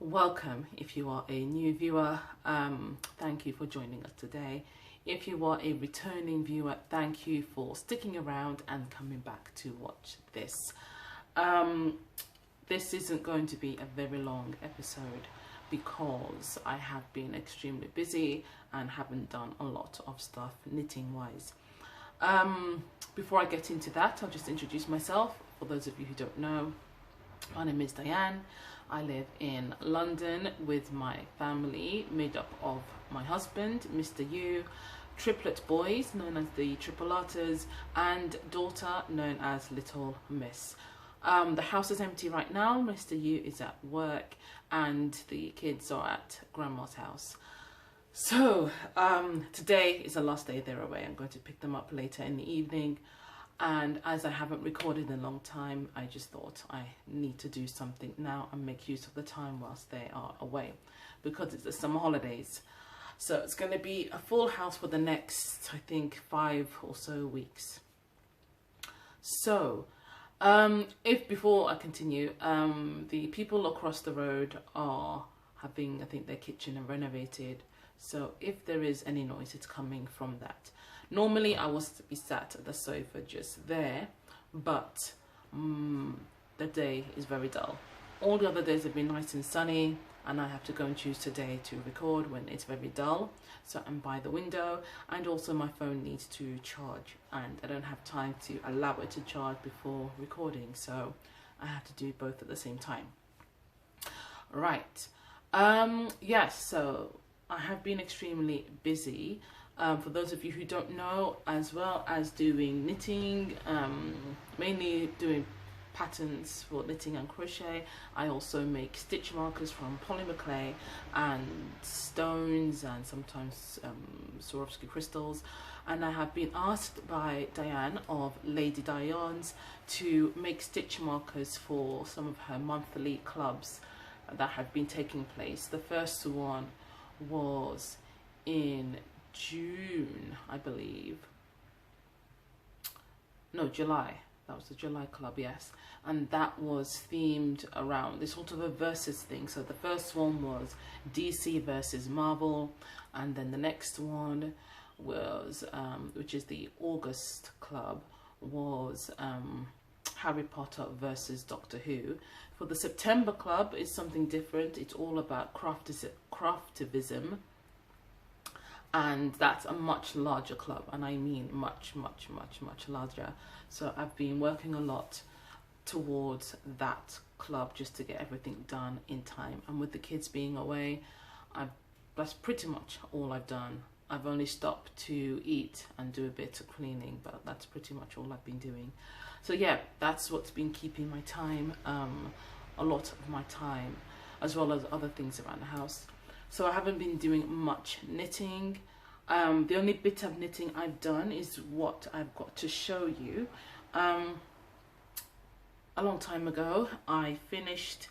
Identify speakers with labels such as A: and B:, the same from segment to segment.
A: Welcome if you are a new viewer. Thank you for joining us today. If you are a returning viewer, thank you for sticking around and coming back to watch this. This isn't going to be a very long episode because I have been extremely busy and haven't done a lot of stuff knitting wise. Before I get into that, I'll just introduce myself. For those of you who don't know, my name is Diane. I live in London with my family made up of my husband, Mr. Yu, triplet boys known as the Tripolatas, and daughter known as Little Miss. The house is empty right now. Mr. Yu is at work and the kids are at grandma's house. So today is the last day they're away. I'm going to pick them up later in the evening. And as I haven't recorded in a long time, I just thought I need to do something now and make use of the time whilst they are away, because it's the summer holidays. So it's going to be a full house for the next, I think, 5 or so weeks. So if before I continue, the people across the road are having, I think, their kitchen renovated. So if there is any noise, it's coming from that. Normally I was to be sat at the sofa just there, but the day is very dull. All the other days have been nice and sunny, and I have to go and choose today to record when it's very dull. So I'm by the window, and also my phone needs to charge, and I don't have time to allow it to charge before recording, so I have to do both at the same time. Right. Yes, so I have been extremely busy. For those of you who don't know, as well as doing knitting, mainly doing patterns for knitting and crochet, I also make stitch markers from polymer clay and stones and sometimes Swarovski crystals. And I have been asked by Diane of Lady Diane's to make stitch markers for some of her monthly clubs that have been taking place. The first one was in June, I believe. No, July. That was the July club, yes. And that was themed around this sort of a versus thing. So the first one was DC versus Marvel, and then the next one was, which is the August club, was Harry Potter versus Doctor Who. For the September club, it's something different. It's all about craftivism. And that's a much larger club, and I mean much larger. So I've been working a lot towards that club just to get everything done in time. And with the kids being away, that's pretty much all I've done. I've only stopped to eat and do a bit of cleaning, but that's pretty much all I've been doing. So yeah, that's what's been keeping my time, a lot of my time, as well as other things around the house. So I haven't been doing much knitting. The only bit of knitting I've done is what I've got to show you. A long time ago, I finished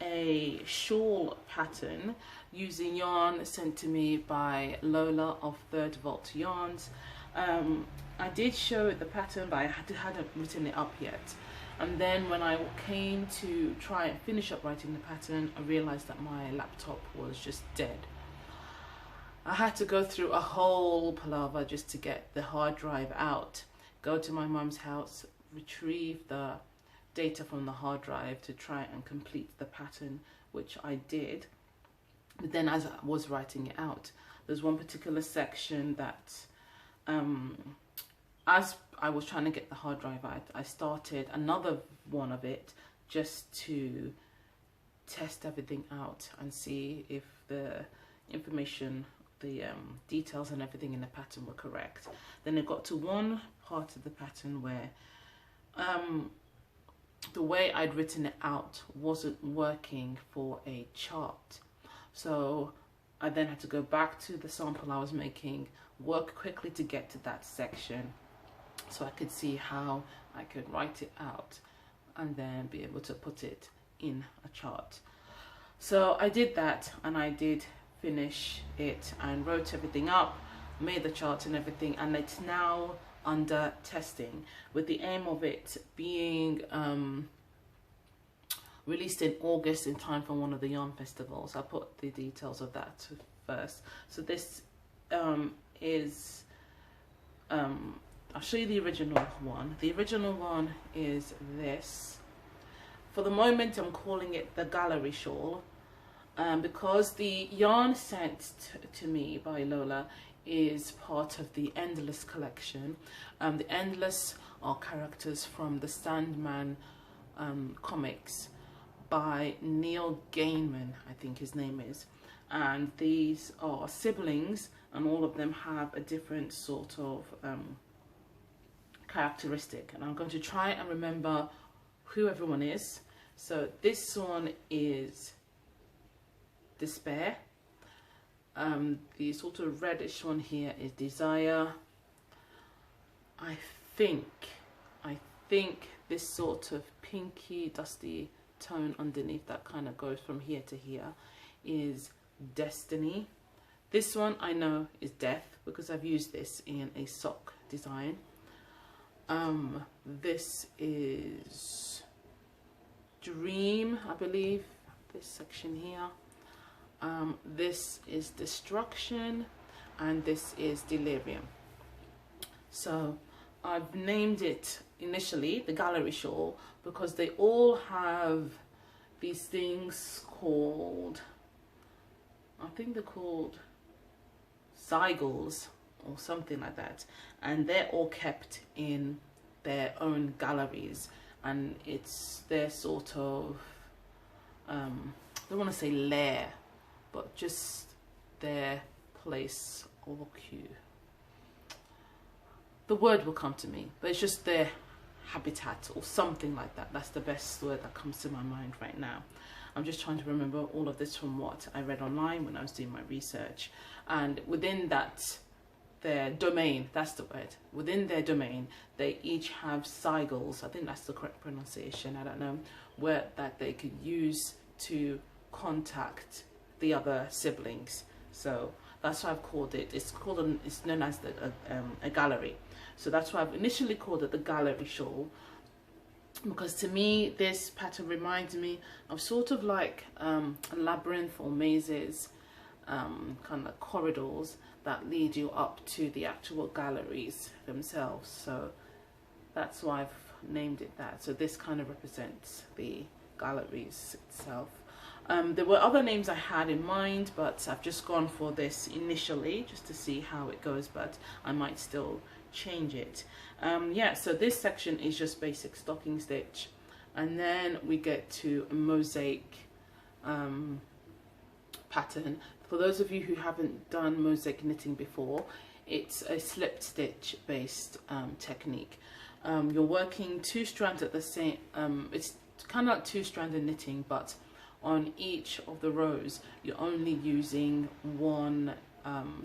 A: a shawl pattern using yarn sent to me by Lola of Third Vault Yarns. I did show the pattern, but I hadn't written it up yet. And then when I came to try and finish up writing the pattern, I realized that my laptop was just dead. I had to go through a whole palaver just to get the hard drive out, go to my mum's house, retrieve the data from the hard drive to try and complete the pattern, which I did. But then as I was writing it out, there's one particular section that as I was trying to get the hard drive out, I started another one of it just to test everything out and see if the information, the details and everything in the pattern were correct. Then it got to one part of the pattern where the way I'd written it out wasn't working for a chart. So I then had to go back to the sample I was making, work quickly to get to that section, so I could see how I could write it out and then be able to put it in a chart. So I did that, and I did finish it and wrote everything up, made the chart and everything, and it's now under testing with the aim of it being released in August in time for one of the yarn festivals. I'll put the details of that first. So this is, I'll show you the original one. The original one is this. For the moment, I'm calling it the Gallery Shawl, because the yarn sent to me by Lola is part of the Endless collection. The Endless are characters from the Sandman comics by Neil Gaiman, I think his name is. And these are siblings, and all of them have a different sort of characteristic. And I'm going to try and remember who everyone is. So this one is Despair. The sort of reddish one here is Desire. I think this sort of pinky dusty tone underneath that kind of goes from here to here is Destiny. This one I know is Death because I've used this in a sock design. This is Dream, I believe, this section here. This is Destruction, and this is Delirium. So I've named it initially the Gallery Shawl because they all have these things called, I think they're called sigils or something like that, and they're all kept in their own galleries, and it's their sort of I don't want to say lair, but just their place or queue. The word will come to me, but it's just their habitat or something like that. That's the best word that comes to my mind right now. I'm just trying to remember all of this from what I read online when I was doing my research. And within that, their domain, that's the word. Within their domain, they each have sigils. I think that's the correct pronunciation. I don't know, where that they could use to contact the other siblings. So that's why I've called it. It's known as a gallery. So that's why I've initially called it the Gallery Shawl, because to me this pattern reminds me of sort of like a labyrinth or mazes, kind of corridors that lead you up to the actual galleries themselves. So that's why I've named it that. So this kind of represents the galleries itself. There were other names I had in mind, but I've just gone for this initially just to see how it goes, but I might still change it. Yeah, so this section is just basic stocking stitch, and then we get to a mosaic pattern. For those of you who haven't done mosaic knitting before, it's a slip stitch based technique. You're working two strands at the same, it's kind of like two-stranded knitting, but on each of the rows you're only using one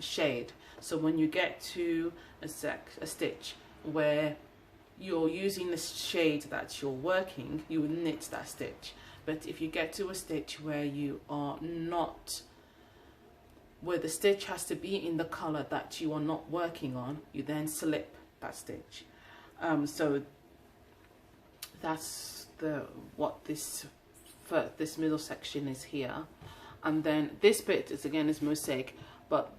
A: shade. So when you get to a stitch where you're using the shade that you're working, you would knit that stitch. But if you get to a stitch where you are not, where the stitch has to be in the color that you are not working on, you then slip that stitch. So that's what this middle section is here. And then this bit is again is mosaic, but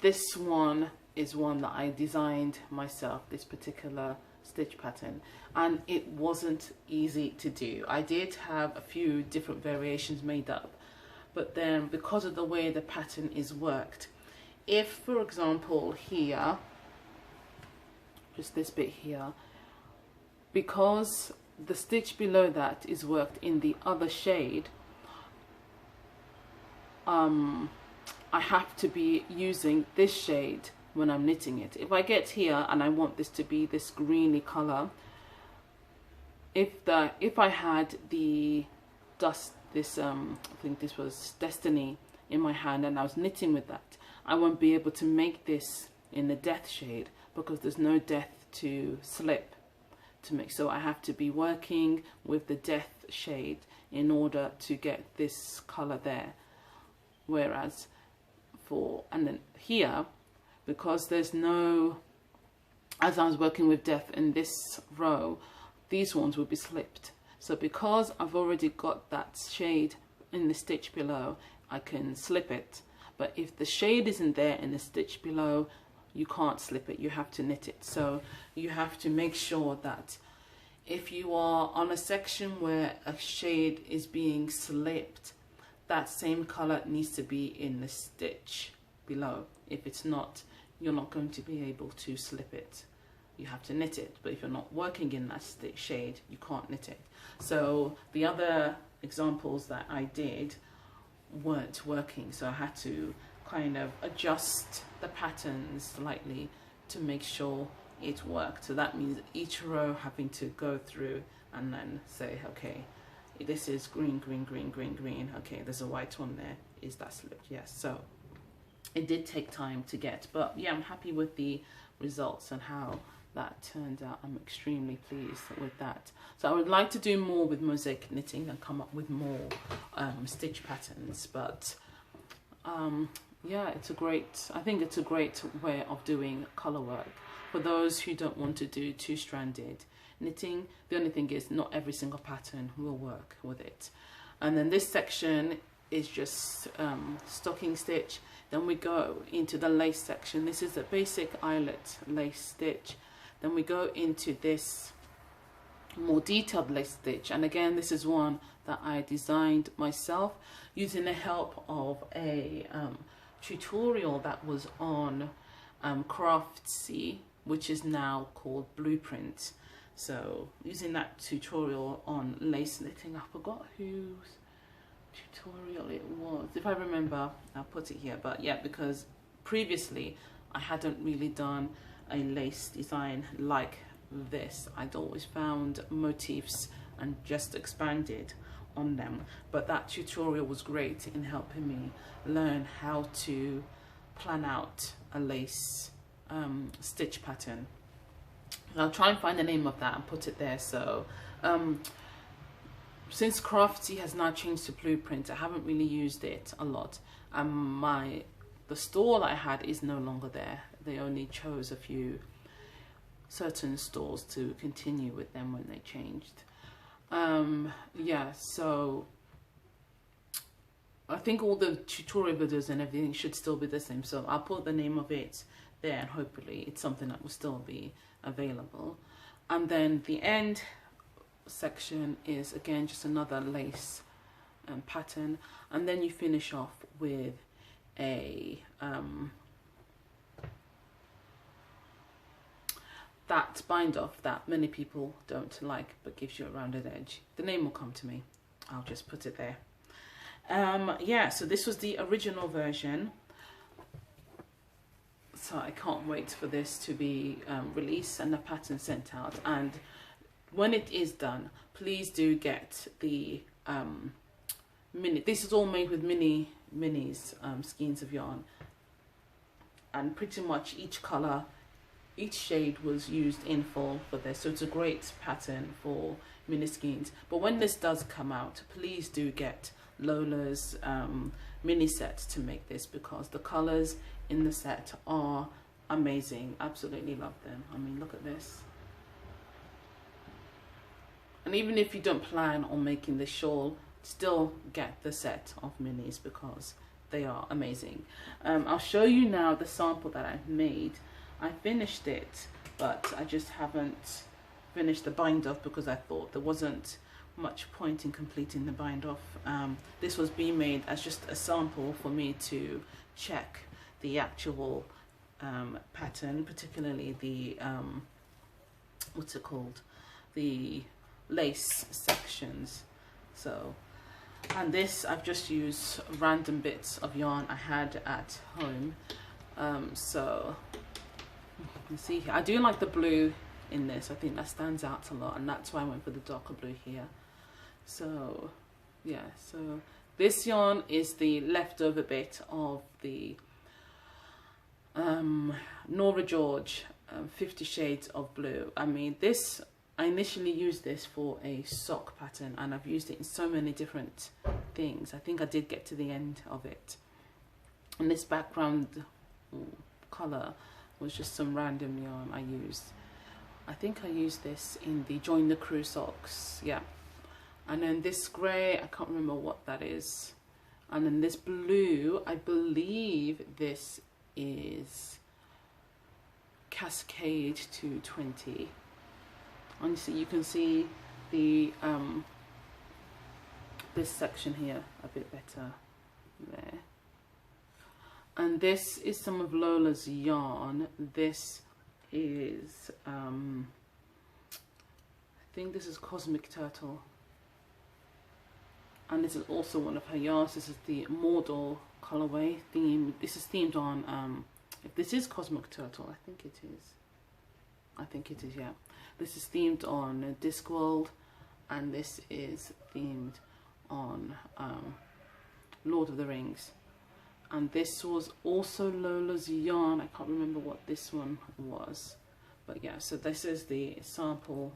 A: this one is one that I designed myself, this particular stitch pattern, and it wasn't easy to do. I did have a few different variations made up, but then because of the way the pattern is worked, if for example here, just this bit here, because the stitch below that is worked in the other shade, I have to be using this shade when I'm knitting it. If I get here and I want this to be this greeny color, if I had the dust, this I think this was Destiny in my hand, and I was knitting with that, I won't be able to make this in the death shade because there's no death to slip to make. So I have to be working with the death shade in order to get this color there. Whereas and then here, because there's no, as I was working with death in this row, these ones would be slipped. So because I've already got that shade in the stitch below, I can slip it. But if the shade isn't there in the stitch below, you can't slip it, you have to knit it. So you have to make sure that if you are on a section where a shade is being slipped, that same color needs to be in the stitch below. If it's not, you're not going to be able to slip it. You have to knit it, but if you're not working in that shade, you can't knit it. So the other examples that I did weren't working, so I had to kind of adjust the patterns slightly to make sure it worked. So that means each row having to go through and then say, okay, this is green, green, green, green, green. Okay, there's a white one there. Is that slipped? Yes. So it did take time to get, but yeah, I'm happy with the results and how that turned out. I'm extremely pleased with that. So I would like to do more with mosaic knitting and come up with more stitch patterns, but yeah, it's a great, I think it's a great way of doing color work for those who don't want to do two-stranded knitting. The only thing is not every single pattern will work with it. And then this section is just stocking stitch. Then we go into the lace section. This is a basic eyelet lace stitch. Then we go into this more detailed lace stitch, and again this is one that I designed myself using the help of a tutorial that was on Craftsy, which is now called Blueprint. So using that tutorial on lace knitting, I forgot whose tutorial it was. If I remember, I'll put it here. But yeah, because previously I hadn't really done a lace design like this. I'd always found motifs and just expanded on them, but that tutorial was great in helping me learn how to plan out a lace stitch pattern. I'll try and find the name of that and put it there. So since Craftsy has now changed to Blueprint, I haven't really used it a lot. The store that I had is no longer there. They only chose a few certain stores to continue with them when they changed. Yeah, so I think all the tutorial videos and everything should still be the same. So I'll put the name of it there, and hopefully it's something that will still be available. And then the end section is again just another lace pattern, and then you finish off with a that bind off that many people don't like but gives you a rounded edge. The name will come to me, I'll just put it there. Yeah, so this was the original version, so I can't wait for this to be released and the pattern sent out. And when it is done, please do get the mini. This is all made with minis skeins of yarn, and pretty much each color, each shade was used in full for this, so it's a great pattern for mini skeins. But when this does come out, please do get Lola's mini set to make this, because the colors in the set are amazing. Absolutely love them. I mean, look at this. And even if you don't plan on making this shawl, still get the set of minis because they are amazing. I'll show you now the sample that I've made. I finished it, but I just haven't finished the bind off because I thought there wasn't much point in completing the bind off. This was being made as just a sample for me to check the actual pattern, particularly the what's it called, the lace sections. So, and this I've just used random bits of yarn I had at home. So you can see here, I do like the blue in this. I think that stands out a lot, and that's why I went for the darker blue here. So yeah, so this yarn is the leftover bit of the Nora George 50 Shades of Blue. I mean, this, I initially used this for a sock pattern, and I've used it in so many different things. I think I did get to the end of it. And this background color was just some random yarn I used. I think I used this in the Join the Crew socks, yeah. And then this grey, I can't remember what that is. And then this blue, I believe this is Cascade 220. And so you can see the this section here a bit better there. And this is some of Lola's yarn. This is I think this is Cosmic Turtle, and this is also one of her yarns. This is the Mordor colorway theme. This is themed on if this is Cosmic Turtle, I think it is, yeah. This is themed on Discworld, and this is themed on Lord of the Rings. And this was also Lola's yarn. I can't remember what this one was, but yeah, so this is the sample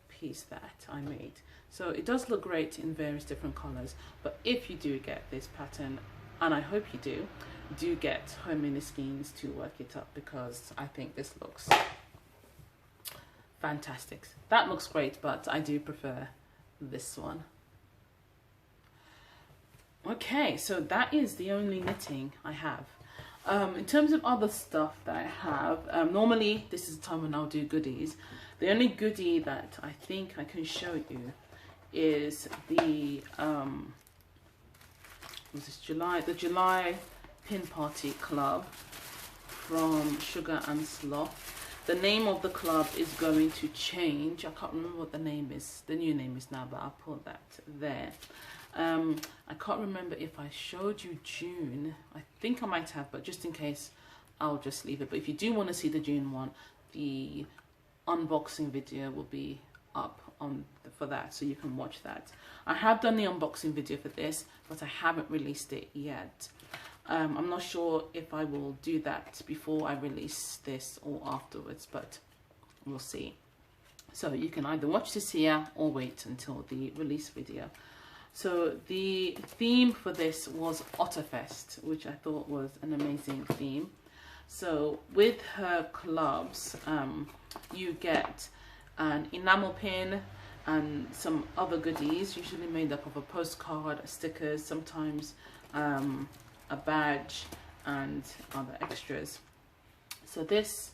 A: piece that I made. So it does look great in various different colors, but if you do get this pattern, and I hope you do get Home Mini Skeins to work it up, because I think this looks fantastic. That looks great, but I do prefer this one. Okay, so that is the only knitting I have. In terms of other stuff that I have, normally this is the time when I'll do goodies. The only goodie that I think I can show you is the the July Pin Party Club from Sugar and Sloth. The name of the club is going to change. I can't remember what the name is. The new name is now, but I'll put that there. I can't remember if I showed you June. I think I might have, but just in case, I'll just leave it. But if you do want to see the June one, the unboxing video will be up on for that, so you can watch that. I have done the unboxing video for this, but I haven't released it yet. I'm not sure if I will do that before I release this or afterwards, but we'll see. So you can either watch this here or wait until the release video. So the theme for this was Otterfest, which I thought was an amazing theme. So with her clubs, you get an enamel pin and some other goodies, usually made up of a postcard, stickers, sometimes a badge and other extras. So this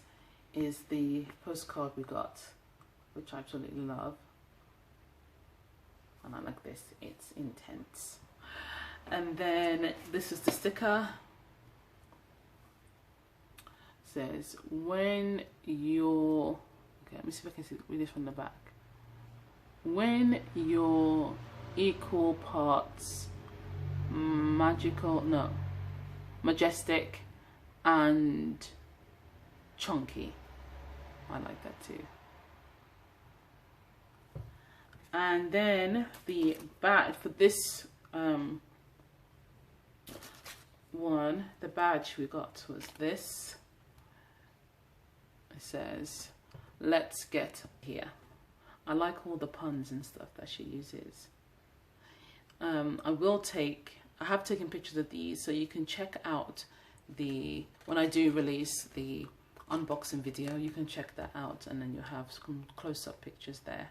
A: is the postcard we got, which I absolutely love. And I like this, it's intense. And then this is the sticker. It says, when you're, okay, let me see if I can read this from the back. When you're equal parts majestic and chunky. I like that too. And then the badge for this one, the badge we got was this. It says, let's get here. I like all the puns and stuff that she uses. I have taken pictures of these, so you can check out when I do release the unboxing video, you can check that out, and then you have some close-up pictures there.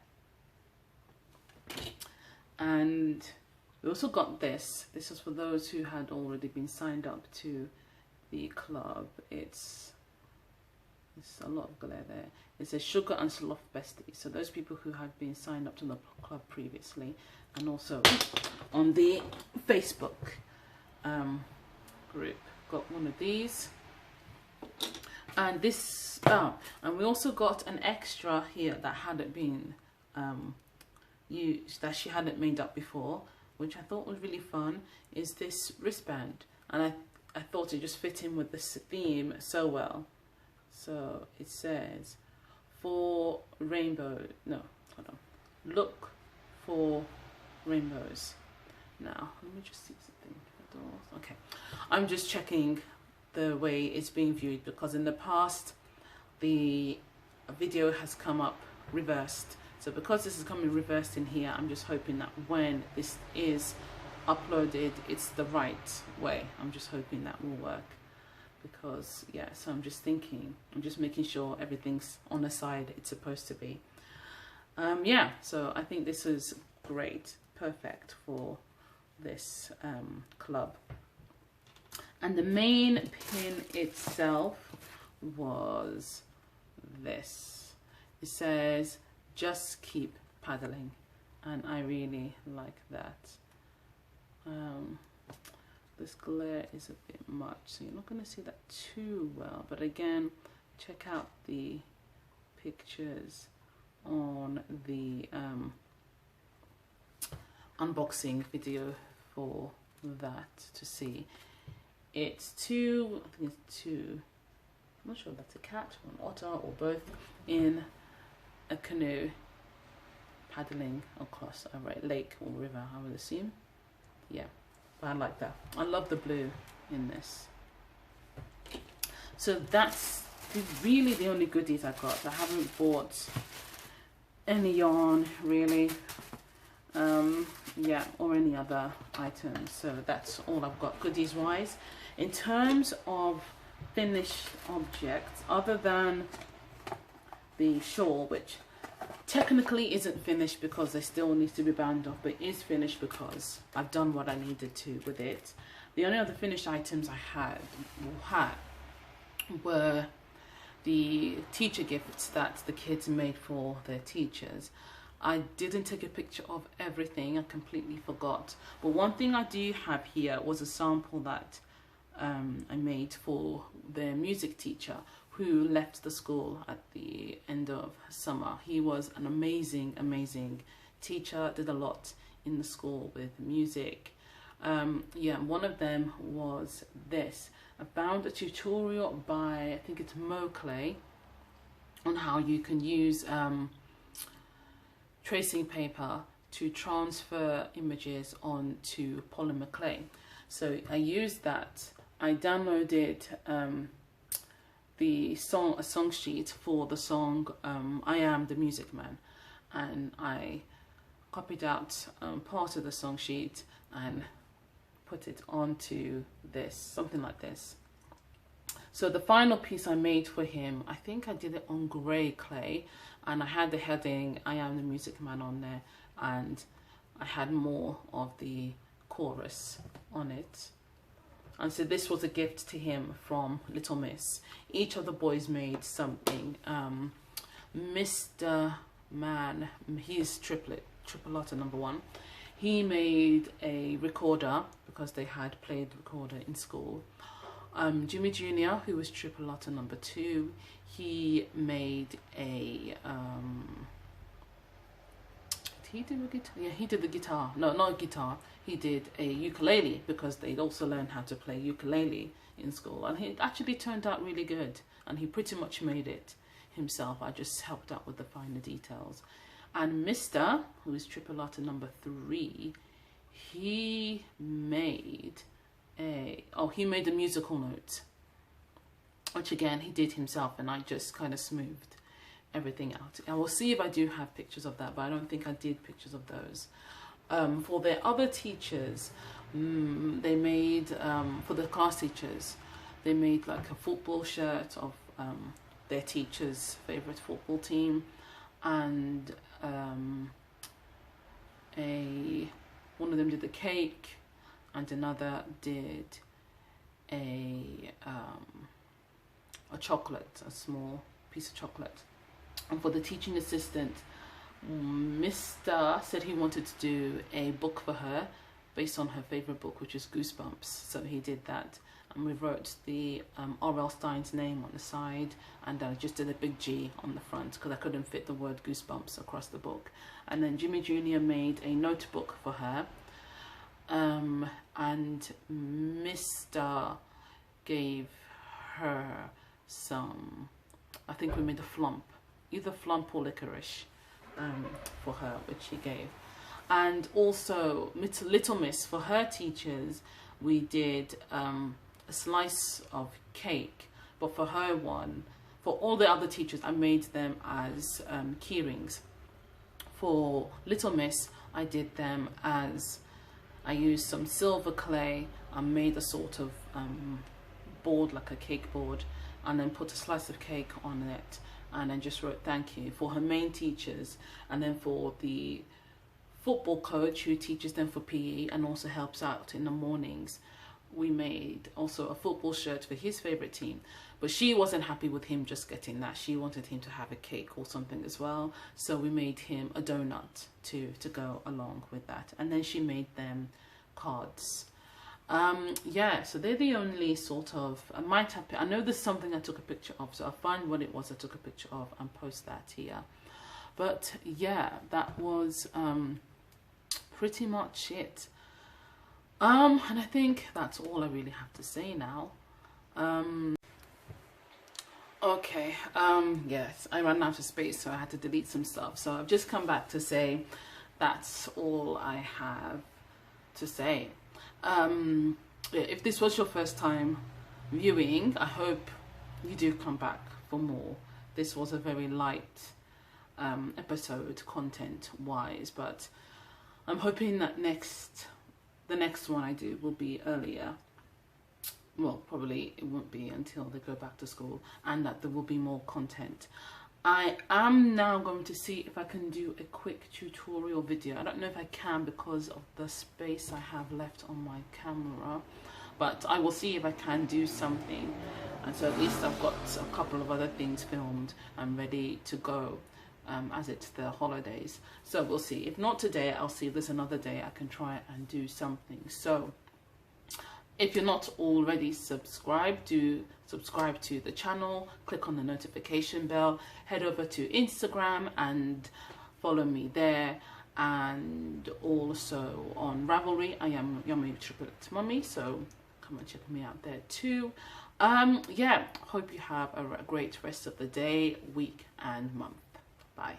A: And we also got this. This is for those who had already been signed up to the club. It's a lot of glare there. It says Sugar and Sloth Bestie. So those people who had been signed up to the club previously, and also on the Facebook group, got one of these. And this, and we also got an extra here that hadn't been used, that she hadn't made up before, which I thought was really fun, is this wristband. And I thought it just fit in with this theme so well. So it says, for rainbow, no, hold on, look for rainbows. Now, let me just see something. Okay, I'm just checking the way it's being viewed, because in the past the video has come up reversed. So because this is coming reversed in here, I'm just hoping that when this is uploaded, it's the right way. I'm just hoping that will work, because yeah, so I'm just making sure everything's on the side it's supposed to be. Yeah, so I think this is great, perfect for this club. And the main pin itself was this. It says, just keep paddling, and I really like that. This glare is a bit much, so you're not going to see that too well, but again, check out the pictures on the unboxing video for that to see. It's two, I think it's two, I'm not sure if that's a cat or an otter or both, in a canoe paddling across a lake or river, I would assume. Yeah, but I like that. I love the blue in this. So that's really the only goodies I got. I haven't bought any yarn really, yeah, or any other items. So that's all I've got goodies wise. In terms of finished objects, other than the shawl, which technically isn't finished because they still need to be bound off, but is finished because I've done what I needed to with it. The only other finished items I had were the teacher gifts that the kids made for their teachers. I didn't take a picture of everything, I completely forgot. But one thing I do have here was a sample that I made for their music teacher who left the school at the end of summer. He was an amazing teacher, did a lot in the school with music. Yeah, one of them was this. I found a tutorial by, I think it's Clay, on how you can use tracing paper to transfer images onto polymer clay. So I used that. I downloaded a song sheet for the song I Am the Music Man, and I copied out part of the song sheet and put it onto this, something like this. So the final piece I made for him, I think I did it on grey clay, and I had the heading I Am the Music Man on there, and I had more of the chorus on it. And so this was a gift to him from Little Miss. Each of the boys made something. Mr. Man, he's Triplelotta #1. He made a recorder because they had played recorder in school. Jimmy Jr., who was Triplelotta #2, he made a did he do a guitar? Yeah, he did the guitar. No, not a guitar. He did a ukulele because they'd also learned how to play ukulele in school, and it actually turned out really good, and he pretty much made it himself. I just helped out with the finer details. And Mr., who is Triplelotta #3, he made a musical note, which again he did himself, and I just kind of smoothed everything out. I will see if I do have pictures of that, but I don't think I did pictures of those. For their other teachers, they made, for the class teachers, they made like a football shirt of their teacher's favourite football team, and one of them did the cake, and another did a chocolate, a small piece of chocolate. And for the teaching assistant, Mr. said he wanted to do a book for her based on her favourite book, which is Goosebumps. So he did that, and we wrote the R.L. Stein's name on the side, and I just did a big G on the front because I couldn't fit the word Goosebumps across the book. And then Jimmy Jr. made a notebook for her, and Mr. gave her some, I think we made a flump, either flump or licorice for her, which he gave. And also Little Miss, for her teachers, we did a slice of cake, but for her one, for all the other teachers, I made them as key rings. For Little Miss, I did them as, I used some silver clay and made a sort of board, like a cake board, and then put a slice of cake on it, and then just wrote thank you for her main teachers. And then for the football coach who teaches them for PE and also helps out in the mornings. We made also a football shirt for his favorite team, but she wasn't happy with him just getting that. She wanted him to have a cake or something as well, so we made him a donut to go along with that. And then she made them cards. Yeah, so they're the only sort of, I know there's something I took a picture of, so I'll find what it was I took a picture of and post that here. But yeah, that was pretty much it. And I think that's all I really have to say now. Okay, yes, I ran out of space, so I had to delete some stuff. So I've just come back to say that's all I have to say. If this was your first time viewing, I hope you do come back for more. This was a very light episode content wise, but I'm hoping that the next one I do will be earlier. Well, probably it won't be until they go back to school, and that there will be more content. I am now going to see if I can do a quick tutorial video. I don't know if I can because of the space I have left on my camera, but I will see if I can do something. And so at least I've got a couple of other things filmed and ready to go as it's the holidays. So we'll see. If not today, I'll see if there's another day I can try and do something. So if you're not already subscribed, do subscribe to the channel, click on the notification bell, head over to Instagram and follow me there, and also on Ravelry I am YummyTripletMummy, so come and check me out there too. Yeah, hope you have a great rest of the day, week and month. Bye.